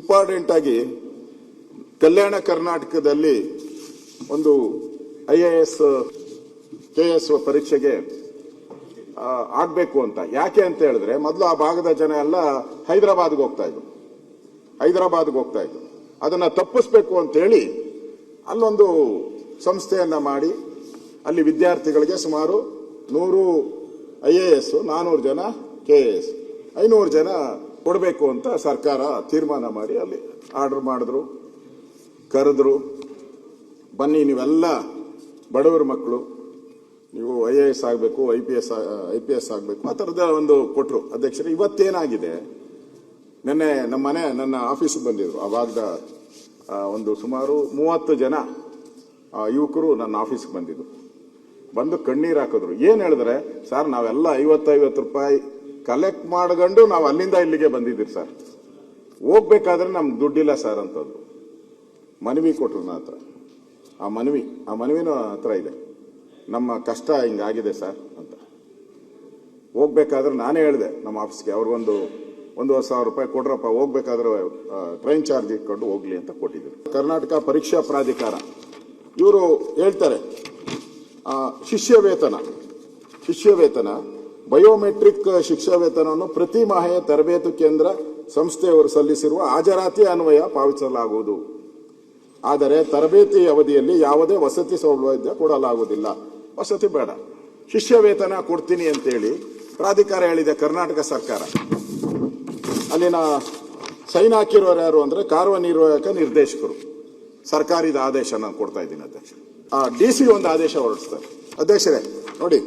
Important ಆಗಿ ಕಲ್ಯಾಣ ಕರ್ನಾಟಕದಲ್ಲಿ ಒಂದು IAS KS ಪರೀಕ್ಷೆಗೆ ಆಗ್ಬೇಕು ಅಂತ. ಯಾಕೆ ಅಂತ ಹೇಳಿದ್ರೆ ಮೊದಲು ಆ ಭಾಗದ ಜನ ಎಲ್ಲ ಹೈದರಾಬಾದ್ಗೆ ಹೋಗ್ತಾ ಇದ್ರು. ಅದನ್ನ ತಪ್ಪಿಸ್ಬೇಕು ಅಂತ ಹೇಳಿ ಅಲ್ಲೊಂದು ಸಂಸ್ಥೆಯನ್ನ ಮಾಡಿ ಅಲ್ಲಿ ವಿದ್ಯಾರ್ಥಿಗಳಿಗೆ ಸುಮಾರು 100 IAS, 400 ಜನ KS, 500 ಜನ ಕೊಡಬೇಕು ಅಂತ ಸರ್ಕಾರ ತೀರ್ಮಾನ ಮಾಡಿ ಅಲ್ಲಿ ಆರ್ಡರ್ ಮಾಡಿದ್ರು, ಕರೆದ್ರು. ಬನ್ನಿ ನೀವೆಲ್ಲ ಬಡವರ ಮಕ್ಕಳು, ನೀವು IAS ಆಗಬೇಕು, IPS ಆಗಬೇಕು, ಆ ಥರದ ಒಂದು ಕೊಟ್ಟರು ಅಧ್ಯಕ್ಷರು. ಇವತ್ತೇನಾಗಿದೆ, ನನ್ನ ಆಫೀಸಿಗೆ ಬಂದಿದ್ರು ಆ ಭಾಗದ ಒಂದು ಸುಮಾರು 30 ಜನ ಯುವಕರು ನನ್ನ ಆಫೀಸ್ಗೆ ಬಂದು ಕಣ್ಣೀರು ಹಾಕಿದ್ರು. ಏನ್ ಹೇಳಿದ್ರೆ, ಸರ್ ನಾವೆಲ್ಲ 50 ರೂಪಾಯಿ ಕಲೆಕ್ಟ್ ಮಾಡ್ಕೊಂಡು ನಾವು ಅಲ್ಲಿಂದ ಇಲ್ಲಿಗೆ ಬಂದಿದ್ದೀರಿ ಸರ್, ಹೋಗ್ಬೇಕಾದ್ರೆ ನಮ್ಗೆ ದುಡ್ಡಿಲ್ಲ ಸರ್ ಅಂತಂದ್ರು. ಮನವಿ ಕೊಟ್ರು ನನ್ನ ಹತ್ರ. ಆ ಮನವಿನ ಹತ್ರ ಇದೆ, ನಮ್ಮ ಕಷ್ಟ ಹಿಂಗಾಗಿದೆ ಸರ್ ಅಂತ. ಹೋಗ್ಬೇಕಾದ್ರೆ ನಾನೇ ಹೇಳಿದೆ ನಮ್ಮ ಆಫೀಸ್ಗೆ, ಅವ್ರಿಗೊಂದು 1,000 ರೂಪಾಯಿ ಕೊಡ್ರಪ್ಪ, ಹೋಗ್ಬೇಕಾದ್ರೆ ಟ್ರೈನ್ ಚಾರ್ಜ್ ಇಟ್ಕೊಂಡು ಹೋಗ್ಲಿ ಅಂತ ಕೊಟ್ಟಿದ್ರು. ಕರ್ನಾಟಕ ಪರೀಕ್ಷಾ ಪ್ರಾಧಿಕಾರ ಇವರು ಹೇಳ್ತಾರೆ, ಶಿಷ್ಯ ವೇತನ ಬಯೋಮೆಟ್ರಿಕ್ ಶಿಕ್ಷಾ ವೇತನವನ್ನು ಪ್ರತಿ ಮಾಹೆಯ ತರಬೇತಿ ಕೇಂದ್ರ ಸಂಸ್ಥೆಯವರು ಸಲ್ಲಿಸಿರುವ ಹಾಜರಾತಿ ಅನ್ವಯ ಪಾವತಿಸಲಾಗುವುದು. ಆದರೆ ತರಬೇತಿ ಅವಧಿಯಲ್ಲಿ ಯಾವುದೇ ವಸತಿ ಸೌಲಭ್ಯ ಕೊಡಲಾಗುವುದಿಲ್ಲ. ವಸತಿ ಬೇಡ, ಶಿಷ್ಯ ವೇತನ ಕೊಡ್ತೀನಿ ಅಂತೇಳಿ ಪ್ರಾಧಿಕಾರ ಹೇಳಿದೆ. ಕರ್ನಾಟಕ ಸರ್ಕಾರ ಅಲ್ಲಿನ ಸೈನ್ ಹಾಕಿರೋರು ಯಾರು ಅಂದ್ರೆ ಕಾರ್ಯನಿರ್ವಾಹಕ ನಿರ್ದೇಶಕರು. ಸರ್ಕಾರದ ಆದೇಶ ನಾನು ಕೊಡ್ತಾ ಇದ್ದೀನಿ ಅಧ್ಯಕ್ಷ. DC ಒಂದು ಆದೇಶ ಹೊರಡಿಸ್ತಾರೆ ಅಧ್ಯಕ್ಷರೇ. ನೋಡಿ,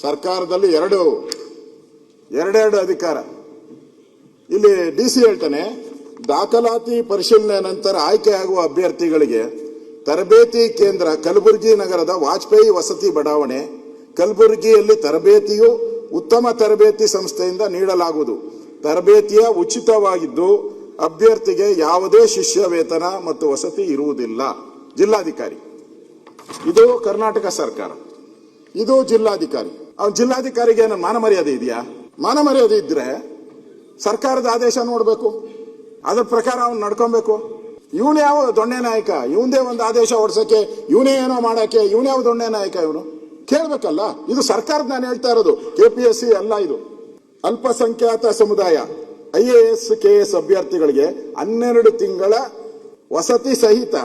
ಸರ್ಕಾರದಲ್ಲಿ ಎರಡೆರಡು ಅಧಿಕಾರ. ಇಲ್ಲಿ DC ಹೇಳ್ತಾನೆ, ದಾಖಲಾತಿ ಪರಿಶೀಲನೆ ನಂತರ ಆಯ್ಕೆಯಾಗುವ ಅಭ್ಯರ್ಥಿಗಳಿಗೆ ತರಬೇತಿ ಕೇಂದ್ರ ಕಲಬುರಗಿ ನಗರದ ವಾಜಪೇಯಿ ವಸತಿ ಬಡಾವಣೆ ಕಲಬುರಗಿಯಲ್ಲಿ ತರಬೇತಿಯು ಉತ್ತಮ ತರಬೇತಿ ಸಂಸ್ಥೆಯಿಂದ ನೀಡಲಾಗುವುದು. ತರಬೇತಿಯ ಉಚಿತವಾಗಿದ್ದು ಅಭ್ಯರ್ಥಿಗೆ ಯಾವುದೇ ಶಿಷ್ಯ ವೇತನ ಮತ್ತು ವಸತಿ ಇರುವುದಿಲ್ಲ. ಜಿಲ್ಲಾಧಿಕಾರಿ, ಇದು ಕರ್ನಾಟಕ ಸರ್ಕಾರ, ಇದು ಜಿಲ್ಲಾಧಿಕಾರಿ. ಜಿಲ್ಲಾಧಿಕಾರಿಗೆ ಮಾನ ಮರ್ಯಾದೆ ಇದೆಯಾ? ಮಾನ ಮರ್ಯಾದೆ ಇದ್ರೆ ಸರ್ಕಾರದ ಆದೇಶ ನೋಡ್ಬೇಕು, ಅದ್ರ ಪ್ರಕಾರ ಅವ್ನು ನಡ್ಕೊಬೇಕು. ಇವನು ಯಾವ ದೊಣ್ಣೆ ನಾಯಕ? ಇವಂದೇ ಒಂದು ಆದೇಶ ಹೊಡ್ಸಕ್ಕೆ, ಇವನೇ ಏನೋ ಮಾಡಕ್ಕೆ, ಇವನ್ಯಾವ ದೊಣ್ಣೆ ನಾಯಕ? ಇವನು ಕೇಳ್ಬೇಕಲ್ಲ. ಇದು ಸರ್ಕಾರದ ನಾನು ಹೇಳ್ತಾ ಇರೋದು, KPSC ಅಲ್ಲ ಇದು. ಅಲ್ಪಸಂಖ್ಯಾತ ಸಮುದಾಯ IAS KS ಅಭ್ಯರ್ಥಿಗಳಿಗೆ 12 ತಿಂಗಳ ವಸತಿ ಸಹಿತ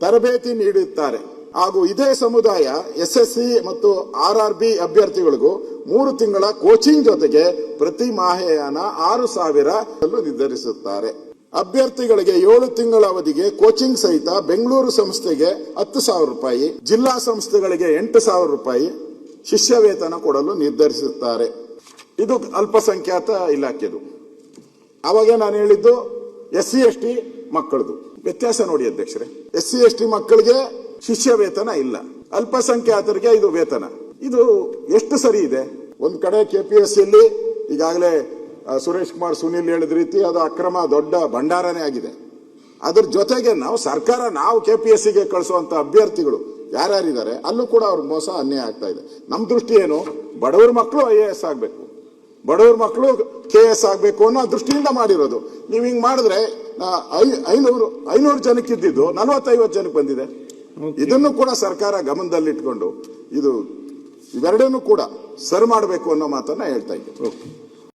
ತರಬೇತಿ ನೀಡುತ್ತಾರೆ. ಹಾಗೂ ಇದೇ ಸಮುದಾಯ SSC ಮತ್ತು RRB ಅಭ್ಯರ್ಥಿಗಳಿಗೂ 3 ತಿಂಗಳ ಕೋಚಿಂಗ್ ಜೊತೆಗೆ ಪ್ರತಿ ಮಾಹೆಯನ 6,000 ನಿರ್ಧರಿಸುತ್ತಾರೆ. ಅಭ್ಯರ್ಥಿಗಳಿಗೆ 7 ತಿಂಗಳ ಅವಧಿಗೆ ಕೋಚಿಂಗ್ ಸಹಿತ ಬೆಂಗಳೂರು ಸಂಸ್ಥೆಗೆ 10,000 ರೂಪಾಯಿ, ಜಿಲ್ಲಾ ಸಂಸ್ಥೆಗಳಿಗೆ 8,000 ರೂಪಾಯಿ ಶಿಷ್ಯ ವೇತನ ಕೊಡಲು ನಿರ್ಧರಿಸುತ್ತಾರೆ. ಇದು ಅಲ್ಪಸಂಖ್ಯಾತ ಇಲಾಖೆದು. ಅವಾಗ ನಾನು ಹೇಳಿದ್ದು SC ST ಮಕ್ಕಳದು ವ್ಯತ್ಯಾಸ ನೋಡಿ ಅಧ್ಯಕ್ಷರೇ. SC ST ಮಕ್ಕಳಿಗೆ ಶಿಷ್ಯ ವೇತನ ಇಲ್ಲ, ಅಲ್ಪಸಂಖ್ಯಾತರಿಗೆ ಇದು ವೇತನ. ಇದು ಎಷ್ಟು ಸರಿ ಇದೆ? ಒಂದ್ ಕಡೆ KPSCಯಲ್ಲಿ ಈಗಾಗಲೇ ಸುರೇಶ್ ಕುಮಾರ್ ಸುನೀಲ್ ಹೇಳಿದ ರೀತಿ ಅದು ಅಕ್ರಮ ದೊಡ್ಡ ಭಂಡಾರನೇ ಆಗಿದೆ. ಅದ್ರ ಜೊತೆಗೆ ನಾವು KPSCಗೆ ಕಳಿಸುವಂತ ಅಭ್ಯರ್ಥಿಗಳು ಯಾರ್ಯಾರಿದ್ದಾರೆ ಅಲ್ಲೂ ಕೂಡ ಅವ್ರ ಮೋಸ ಅನ್ಯಾಯ ಆಗ್ತಾ ಇದೆ. ನಮ್ ದೃಷ್ಟಿ ಏನು, ಬಡವರ ಮಕ್ಕಳು IAS ಆಗ್ಬೇಕು, ಬಡವರ ಮಕ್ಕಳು KS ಆಗ್ಬೇಕು ಅನ್ನೋ ದೃಷ್ಟಿಯಿಂದ ಮಾಡಿರೋದು. ನೀವು ಹಿಂಗ್ ಮಾಡಿದ್ರೆ 500 ಜನಕ್ಕಿದ್ದು 40-50 ಜನಕ್ಕೆ ಬಂದಿದೆ. ಇದನ್ನು ಕೂಡ ಸರ್ಕಾರ ಗಮನದಲ್ಲಿಟ್ಕೊಂಡು ಇವೆರಡನ್ನೂ ಕೂಡ ಸರಿ ಮಾಡಬೇಕು ಅನ್ನೋ ಮಾತನ್ನ ಹೇಳ್ತಾ ಇದ್ದೀನಿ.